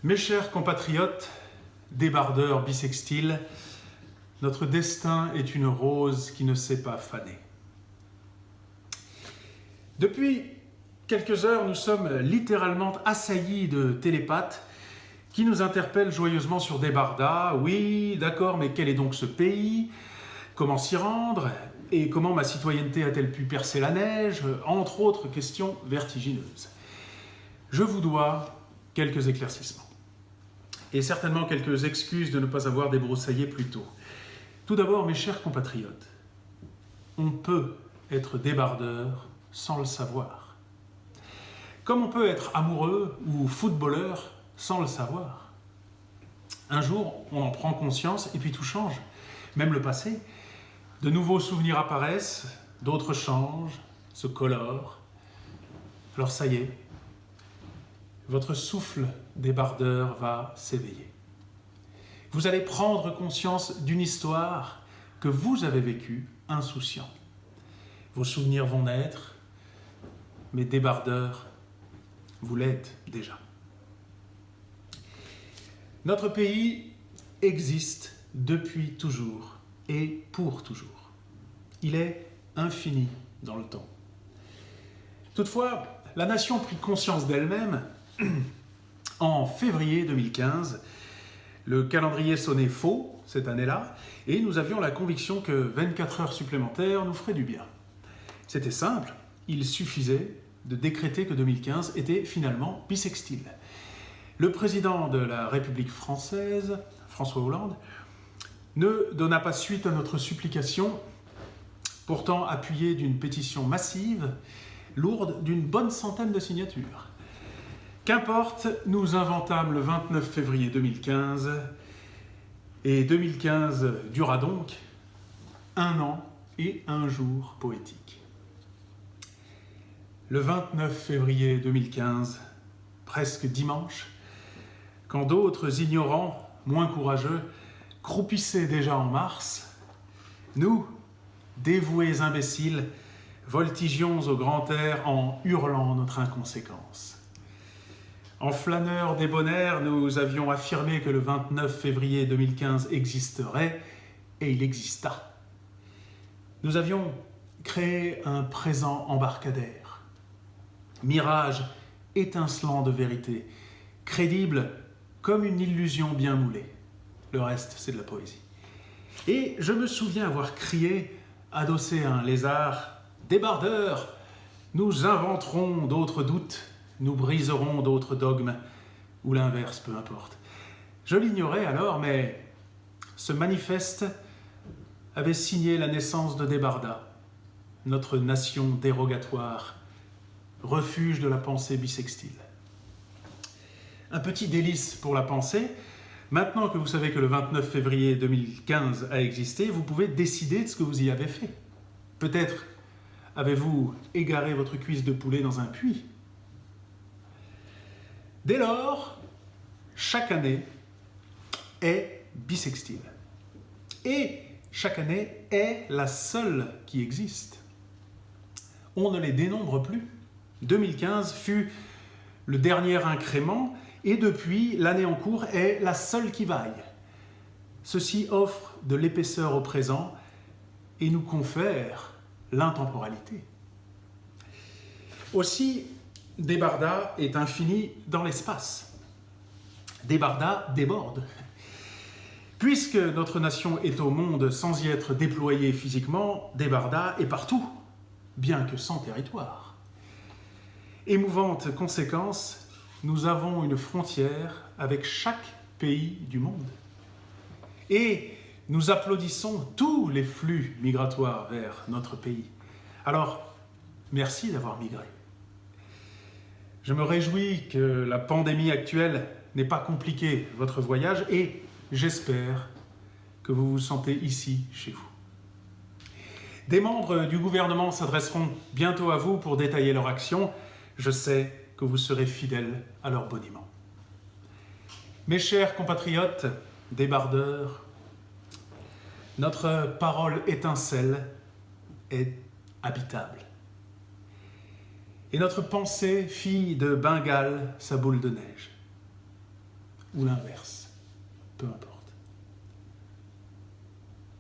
Mes chers compatriotes, débardeurs bissextiles, notre destin est une rose qui ne sait pas faner. Depuis quelques heures, nous sommes littéralement assaillis de télépathes qui nous interpellent joyeusement sur Débarda. Oui, d'accord, mais quel est donc ce pays? Comment s'y rendre? Et comment ma citoyenneté a-t-elle pu percer la neige? Entre autres questions vertigineuses. Je vous dois quelques éclaircissements. Et certainement quelques excuses de ne pas avoir débroussaillé plus tôt. Tout d'abord, mes chers compatriotes, on peut être débardeur sans le savoir. Comme on peut être amoureux ou footballeur sans le savoir. Un jour, on en prend conscience et puis tout change, même le passé. De nouveaux souvenirs apparaissent, d'autres changent, se colorent. Alors ça y est, votre souffle débardeur va s'éveiller. Vous allez prendre conscience d'une histoire que vous avez vécue insouciant. Vos souvenirs vont naître, mais débardeur, vous l'êtes déjà. Notre pays existe depuis toujours et pour toujours. Il est infini dans le temps. Toutefois, la nation prit conscience d'elle-même en février 2015. Le calendrier sonnait faux cette année-là et nous avions la conviction que 24 heures supplémentaires nous feraient du bien. C'était simple, il suffisait de décréter que 2015 était finalement bissextile. Le président de la République française, François Hollande, ne donna pas suite à notre supplication, pourtant appuyée d'une pétition massive, lourde d'une bonne centaine de signatures. Qu'importe, nous inventâmes le 29 février 2015, et 2015 dura donc 1 an et 1 jour poétique. Le 29 février 2015, presque dimanche, quand d'autres ignorants, moins courageux, croupissaient déjà en mars, nous, dévoués imbéciles, voltigions au grand air en hurlant notre inconséquence. En flâneurs débonnaires, nous avions affirmé que le 29 février 2015 existerait, et il exista. Nous avions créé un présent embarcadère, mirage étincelant de vérité, crédible comme une illusion bien moulée. Le reste, c'est de la poésie. Et je me souviens avoir crié, adossé à un lézard, « Débardeur, nous inventerons d'autres doutes, nous briserons d'autres dogmes, ou l'inverse, peu importe. » Je l'ignorais alors, mais ce manifeste avait signé la naissance de Débarda, notre nation dérogatoire, refuge de la pensée bissextile. Un petit délice pour la pensée, maintenant que vous savez que le 29 février 2015 a existé, vous pouvez décider de ce que vous y avez fait. Peut-être avez-vous égaré votre cuisse de poulet dans un puits. Dès lors, chaque année est bissextile. Et chaque année est la seule qui existe. On ne les dénombre plus. 2015 fut le dernier incrément et depuis, l'année en cours est la seule qui vaille. Ceci offre de l'épaisseur au présent et nous confère l'intemporalité. Aussi, Débarda est infini dans l'espace. Débarda déborde. Puisque notre nation est au monde sans y être déployée physiquement, Débarda est partout, bien que sans territoire. Émouvante conséquence, nous avons une frontière avec chaque pays du monde. Et nous applaudissons tous les flux migratoires vers notre pays. Alors, merci d'avoir migré. Je me réjouis que la pandémie actuelle n'ait pas compliqué votre voyage et j'espère que vous vous sentez ici, chez vous. Des membres du gouvernement s'adresseront bientôt à vous pour détailler leur action. Je sais que vous serez fidèles à leur boniment. Mes chers compatriotes, débardeurs, notre parole étincelle est habitable. Et notre pensée, fille de Bengale, sa boule de neige. ou l'inverse. Peu importe.